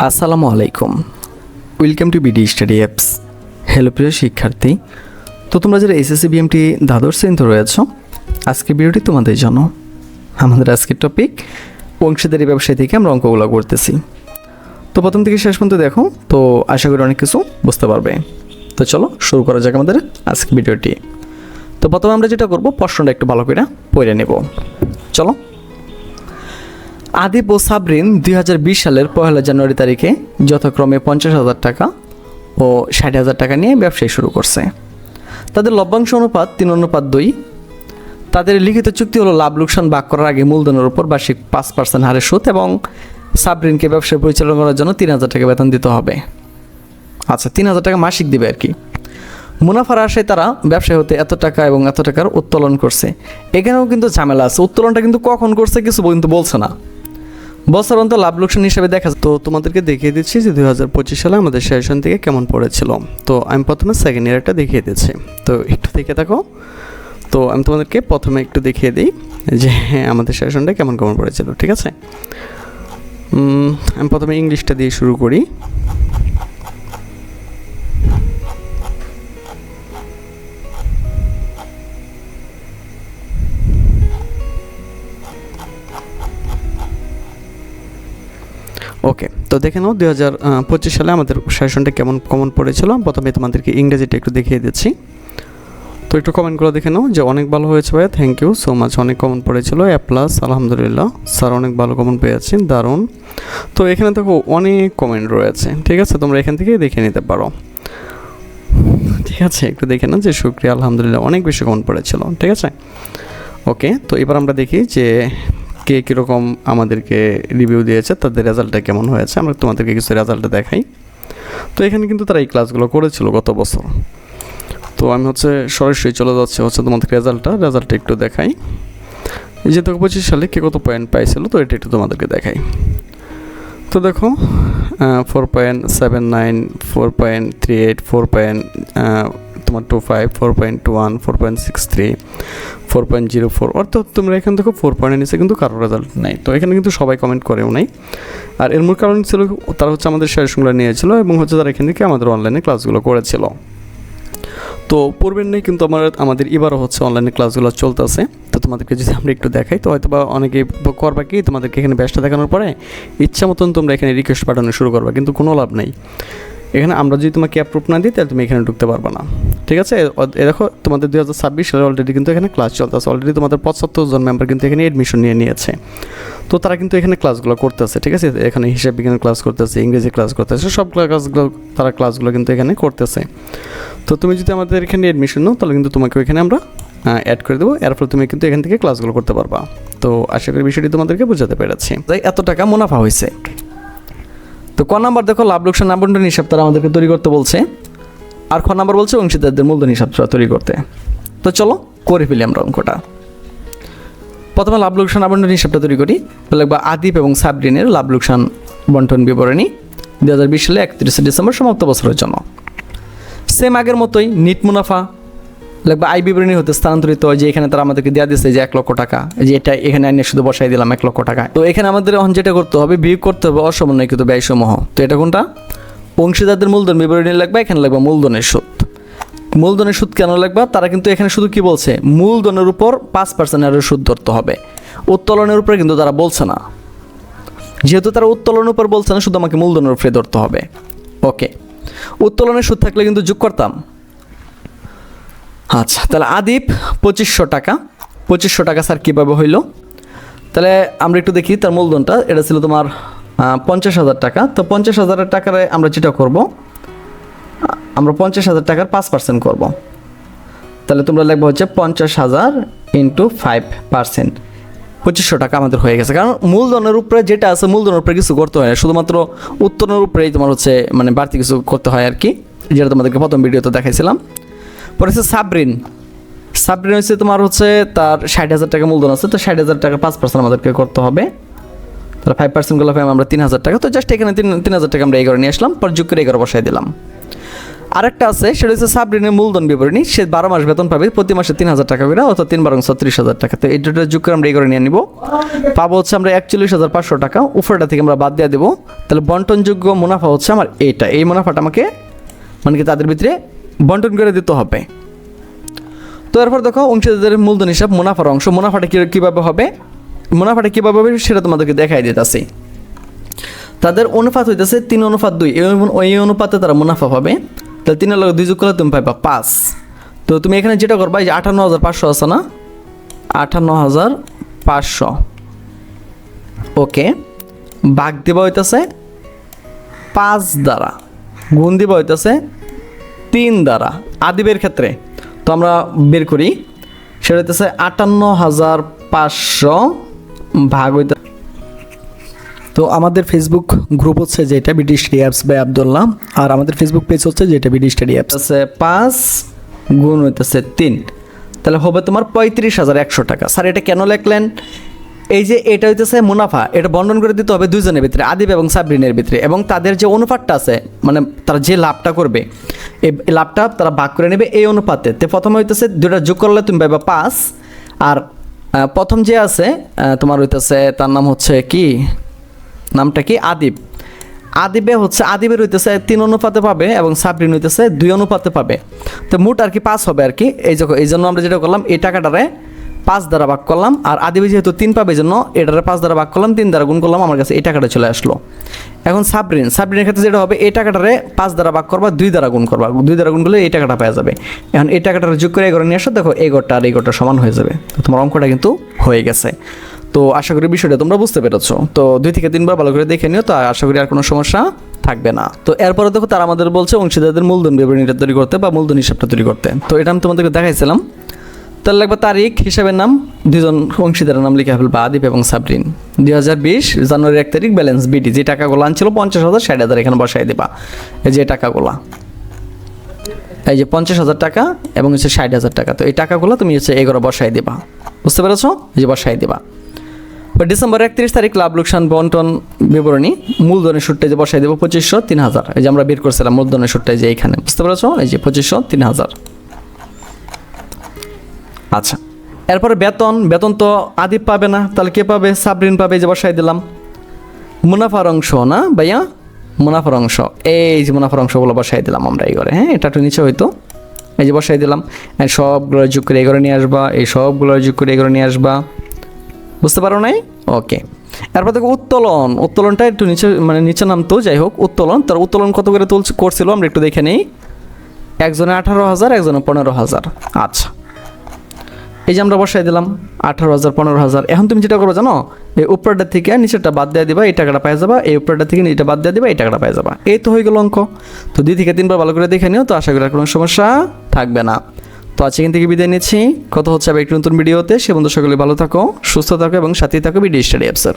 আসসালামু আলাইকুম, welcome to BD study apps. Hello প্রিয় শিক্ষার্থী, তো তোমরা যারা এসএসসি বিএমটি দ্বাদশ শ্রেণীতে রয়েছ, আজকের ভিডিওটি তোমাদের জন্য। আমাদের আজকের টপিক অংশীদারি ব্যবসায় থেকে আমরা অঙ্কগুলো করতেছি। তো প্রথম থেকে শেষ পর্যন্ত দেখো, তো আশা করি অনেক কিছু বুঝতে পারবে। তো চলো শুরু করা যাক আমাদের আজকের ভিডিওটি। তো প্রথমে আমরা যেটা করব, প্রশ্নটা একটু ভালো করে পড়ে নেব। চলো। আদিপ ও সাবরিন 2020 সালের 1 জানুয়ারি তারিখে যথাক্রমে 50,000 টাকা ও 60,000 টাকা নিয়ে ব্যবসায় শুরু করছে। তাদের লভ্যাংশ অনুপাত 3:2। তাদের লিখিত চুক্তি হলো লাভ লোকসান ভাগ করার আগে মূলধনের উপর বার্ষিক 5% হারে সুদ এবং সাবরিনকে ব্যবসায় পরিচালনা করার জন্য 3,000 টাকা বেতন দিতে হবে। আচ্ছা, 3,000 টাকা মাসিক দিবে আর কি। মুনাফার আশায় তারা ব্যবসায় হতে এত টাকা এবং এত টাকার উত্তোলন করছে। এখানেও কিন্তু ঝামেলা আছে, উত্তোলনটা কিন্তু কখন করছে কিছু কিন্তু বলছে না। বছর অন্তর লাভ লোকসান হিসাবে দেখা। তো তোমাদেরকে দেখিয়ে দিচ্ছি যে 2025 সালে আমাদের সেশন থেকে কেমন পড়েছিল। তো আমি প্রথমে সেকেন্ড ইয়ারটা দেখিয়ে দিচ্ছি, তো একটু দেখে থাকো। তো আমি তোমাদেরকে প্রথমে একটু দেখিয়ে দিই যে আমাদের সেশনটা কেমন পড়েছিল, ঠিক আছে। আমি প্রথমে ইংলিশটা দিয়ে শুরু করি। ওকে, তো দেখে নাও 2025 সালে আমাদের সেশনটা কেমন পড়েছিল। প্রথমে তোমাদেরকে ইংরেজিটা একটু দেখিয়ে দিচ্ছি। তো একটু কমেন্টগুলো দেখে নাও যে অনেক ভালো হয়েছে ভাইয়া, থ্যাংক ইউ সো মাচ। অনেক কমেন্ট পড়েছিল, এ প্লাস, আলহামদুলিল্লাহ স্যার, অনেক ভালো কমেন্ট পেয়েছি, দারুণ। তো এখানে দেখো অনেক কমেন্ট রয়েছে, ঠিক আছে, তোমরা এখান থেকে দেখে নিতে পারো, ঠিক আছে। একটু দেখে নাও যে শুক্রিয়া, আলহামদুলিল্লাহ, অনেক বেশি কমেন্ট পড়েছিল, ঠিক আছে। ওকে, তো এবার আমরা দেখি যে কে কীরকম আমাদেরকে রিভিউ দিয়েছে, তাদের রেজাল্টটা কেমন হয়েছে। আমরা তোমাদেরকে কিছু রেজাল্টটা দেখাই। তো এখানে কিন্তু তারা এই ক্লাসগুলো করেছিল গত বছর। তো আমি সরাসরি চলে যাচ্ছি তোমাদের রেজাল্টটা একটু দেখাই। এই যে 2025 সালে কে কত পয়েন্ট পাইছিল, তো এটা একটু তোমাদেরকে দেখাই। তো দেখো 4.79, 4.38, 4.25, 4.21, 4.63, 4.04, অর্থাৎ তোমরা এখান থেকে 4 পয়েন্টের নিচে কিন্তু কারোর রেজাল্ট নাই। তো এখানে কিন্তু সবাই কমেন্ট করেও নাই। আর এর মূল কারণ ছিল তারা আমাদের সেশনগুলো নিয়েছিল এবং তারা এখান থেকে আমাদের অনলাইনে ক্লাসগুলো করেছিল। তো পূর্বের নেই কিন্তু আমাদের এবারও অনলাইনে ক্লাসগুলো চলতেছে। তো তোমাদেরকে যদি আমরা একটু দেখাই, তো হয়তো বা অনেকে করবা কি, তোমাদেরকে এখানে ব্যাচটা দেখানোর পরে ইচ্ছা মতন তোমরা এখানে রিকোয়েস্ট পাঠানো শুরু করবা, কিন্তু কোনো লাভ নেই। এখানে আমরা যদি তোমাকে অ্যাপ্রুভ না দিই, তাহলে তুমি এখানে ঢুকতে পারবে না, ঠিক আছে। দেখো তোমাদের 2026 সালে অলরেডি কিন্তু এখানে ক্লাস চলতেছে। অলরেডি তোমাদের 75 জন মেম্বার কিন্তু এখানে এডমিশন নিয়েছে। তো তারা কিন্তু এখানে ক্লাসগুলো করতেছে, ঠিক আছে। এখানে হিসাব বিজ্ঞানের ক্লাস করতেছে, ইংরেজি ক্লাস করতেছে, সব ক্লাসগুলো কিন্তু এখানে করতেছে। তো তুমি যদি আমাদের এখানে এডমিশন নাও, তাহলে কিন্তু তোমাকে এখানে আমরা অ্যাড করে দেবো। এর ফলে তুমি কিন্তু এখান থেকে ক্লাসগুলো করতে পারবা। তো আশা করি বিষয়টি তোমাদেরকে বোঝাতে পেরেছি। তাই এত টাকা মুনাফা হয়েছে। তো ক নাম্বার দেখো, লাভ লোকসান আবন্টন হিসাব তারা আমাদেরকে তৈরি করতে বলছে। আর খ নাম্বার বলছে অংশীদারদের মূলধন হিসাব তৈরি করতে। তো চলো করে ফেলি আমরা অঙ্কটা। প্রথমে লাভ লোকসান আবন্টন হিসাবটা তৈরি করি। লিখবা আদিপ এবং সাবরিনের লাভ লোকসান বন্টন বিবরণী 2020 সালে 31 ডিসেম্বর সমাপ্ত বছরের জন্য। সেম আগের মতোই নিট মুনাফা লিখবা আয় বিবরণী হতে স্থানান্তরিত হয়, যে এখানে তারা আমাদেরকে দেওয়া দিচ্ছে যে 1 লক্ষ টাকা, যে এটা এখানে আইনে শুধু বসাই দিলাম 1 লক্ষ টাকা। তো এখানে আমাদের এখন যেটা করতে হবে, বিয়োগ করতে হবে অসমন্বয়কৃত ব্যয়সমূহ। তো এটা কোনটা? অংশীদারদের মূলধন বিবরণী লাগবে, এখানে লাগবে মূলধনের সুদ। মূলধনের সুদ কেন লাগবে? তারা কিন্তু এখানে শুধু কি বলছে, মূলধনের উপর 5% হারে সুদ ধরতে হবে, উত্তোলনের উপরে কিন্তু তারা বলছে না। যেহেতু তারা উত্তোলনের উপর বলছে না, শুধু আমাকে মূলধনের উপরে ধরতে হবে। ওকে, উত্তোলনের সুদ থাকলে কিন্তু যোগ করতাম। আচ্ছা, তাহলে আদিপ 2500 টাকা। 2500 টাকা স্যার কীভাবে হইল? তাহলে আমরা একটু দেখি তার মূলধনটা। এটা ছিল তোমার 50,000 টাকা। তো 50,000 টাকার আমরা যেটা করব, আমরা 50,000 টাকার 5% করব। তাহলে তোমরা লিখবো 50,000 × 5%। 2500 টাকা আমাদের হয়ে গেছে। কারণ মূলধনের উপরে যেটা আছে, মূলধনের উপরে কিছু করতে হয় না, শুধুমাত্র উত্তোলনের উপরেই তোমার মানে বাড়তি কিছু করতে হয় আর কি, যেটা তোমাদেরকে প্রথম ভিডিওতে দেখাইছিলাম। পরে সাবরিন হচ্ছে তোমার তার 60,000 টাকা মূলধন আছে। তো 60,000 টাকা 5% আমাদেরকে করতে হবে। তাহলে 5% করলে আমরা 3,000 টাকা। তো জাস্ট এখানে 3,000 টাকা আমরা 11 নিয়ে আসলাম, পর যোগ করে 11 বসাই দিলাম। আরেকটা আছে, সেটা হচ্ছে সাবরিনের মূলধন বিবরণী। সে 12 মাস বেতন পাবে, প্রতি মাসে 3,000 টাকা করে, অর্থাৎ 3 × 30,000 টাকা। তো এই দুটো যোগ করে আমরা এই করে নিয়ে নিব, পাবো হচ্ছে আমরা 41,500 টাকা। উপরটা থেকে আমরা বাদ দিয়ে দেবো, তাহলে বন্টনযোগ্য মুনাফা হচ্ছে আমার এইটা। এই মুনাফাটা আমাকে মানে কি তাদের ভিতরে বন্টন করে দিতে হবে। তো এরপর দেখো অংশীদারদের মূলধন হিসাব, মুনাফার অংশ। মুনাফাটা কীভাবে হবে, সেটা তোমাদেরকে দেখাই দিতেছি। তাদের অনুপাত হইতেছে 3:2, এই অনুপাতে তারা মুনাফা পাবে। তাহলে 3 এর 2 যোগ করলে তুমি পাইবা 5। তো তুমি এখানে যেটা করবা, এই যে 58,500 আছে না, 58,500, ওকে, ভাগ দিবা হইতেছে 5 দ্বারা, গুণ দিবা হইতেছে 3 দ্বারা আদিবের ক্ষেত্রে। তো আমরা বের করি, সেটা হইতেছে 58,500 ভাগ হইতে। তো আমাদের ফেসবুক গ্রুপ হচ্ছে যেটা BD study apps by Abdullah, আর আমাদের ফেসবুক পেজ হচ্ছে যেটা বিডি স্টাডি অ্যাপস। আছে 5 গুণ হইতেছে 3, তাহলে হবে তোমার 35,100 টাকা। স্যার এটা কেন লিখলেন? এই যে এটা হইতেছে মুনাফা, এটা বন্টন করে দিতে হবে দুইজনের ভিতরে, আদিব এবং সাবরিনের ভিতরে, এবং তাদের যে অনুপাতটা আছে, মানে তারা যে লাভটা করবে, এই লাভটা তারা ভাগ করে নেবে এই অনুপাতে। তো প্রথমে হইতেছে দুটা যোগ করলে তুমি পাইবা 5, আর প্রথম যে আছে তোমার হইতেছে, তার নাম হচ্ছে কি, নামটা কি, আদিব। আদিবের হইতেছে 3 অনুপাতে পাবে, এবং সাবরিন হইতেছে 2 অনুপাতে পাবে। তো মোট আর কি 5 হবে আর কি। এই জন্য আমরা যেটা করলাম, এই টাকাটারে 5 দ্বারা ভাগ করলাম, আর আদিবে যেহেতু 3 পাবে, এই জন্য এটারে 5 দ্বারা ভাগ করলাম, 3 দ্বারা গুণ করলাম, আমার কাছে এই টাকাটা চলে আসলো। এখন সাবরিনের ক্ষেত্রে যেটা হবে, এই টাকাটারে 5 দ্বারা ভাগ করবা, 2 দ্বারা গুণ করবা, 2 দ্বারা গুণ করলে এই টাকাটা পাওয়া যাবে। এখন এই টাকাটারে যোগ করে এই ঘরে নিয়ে আসো, দেখো এই ঘরটা আর এই ঘরটা সমান হয়ে যাবে। তো তোমার অঙ্কটা কিন্তু হয়ে গেছে। তো আশা করি বিষয়টা তোমরা বুঝতে পেরেছো। তো 2 থেকে 3 বার ভালো করে দেখে নিও, তো আশা করি আর কোনো সমস্যা থাকবে না। তো এরপরে দেখো তারা আমাদের বলছে অংশীদারদের মূলধন বিবরণীটা তৈরি করতে বা মূলধন হিসাবটা তৈরি করতে। তো এটা আমি তোমাদেরকে দেখাইছিলাম। তাহলে লাগবে তারিখ, হিসাবের নাম, 2 জন অংশীদারের নাম লিখে ফেলবা, আদিব এবং সাবরিন। 2020 জানুয়ারি 1 তারিখ, ব্যালেন্স বিডি। যে টাকাগুলো আনছিল 50,000, 60,000 এখানে বসাই দেবা। এই যে টাকাগুলা, এই যে 50,000 টাকা এবং হচ্ছে 60,000 টাকা। তো এই টাকাগুলো তুমি হচ্ছে এগুলো বসাই দেবা, বুঝতে পেরেছো? এই যে বসাই দেবা। ডিসেম্বর 31 তারিখ লাভ লোকসান বন্টন বিবরণী, মূলধনের সুদটা যে বসাই দেবো 2500, 3,000। এই যে আমরা বের করছিলাম মূলধনের সুদটা, যে এইখানে, বুঝতে পেরেছো? এই যে 2500, 3,000। আচ্ছা, এরপরে বেতন তো আদিব পাবে না, তাহলে কে পাবে? সাবরিন পাবে, যে বসাই দিলাম। মুনাফার অংশ না ভাইয়া, মুনাফার অংশ, এই যে মুনাফার অংশগুলো বসাই দিলাম আমরা এই ঘরে। হ্যাঁ, এটা একটু নিচে হইতো, এই যে বসাই দিলাম। সবগুলো যোগ করে এই ঘরে নিয়ে আসবা, এই সবগুলো যোগ করে এই ঘরে নিয়ে আসবা, বুঝতে পারো নাই? ওকে। এরপর দেখো উত্তোলনটা একটু নিচে, মানে নিচে নামতো, যাই হোক উত্তোলন। তার উত্তোলন কত করে করছিল আমরা একটু দেখে নিই। একজনে 18,000, একজনে 15,000। আচ্ছা, এই যে আমরা বসাই দিলাম 18,000, 15,000। এখন তুমি যেটা করো জানো, এই উপরটা থেকে নিচেরটা বাদ দিয়ে দিবা, এই টাকাটা পাই যাবা। এই উপরটা থেকে নিচেটা বাদ দিয়ে দিবা, এই টাকাটা পাই যাবা। এই তো হয়ে গেল অঙ্ক। তো 2 থেকে 3 বার ভালো করে দেখে নিও, তো আশা করি আর কোনো সমস্যা থাকবে না। তো আজকে এখান থেকে বিদায় নিচ্ছি, কথা হচ্ছে আবার একটু নতুন ভিডিওতে। সে বন্ধু সকলে ভালো থাকো, সুস্থ থাকো এবং সাথেই থাকো বিডি স্টাডি অ্যাপসের।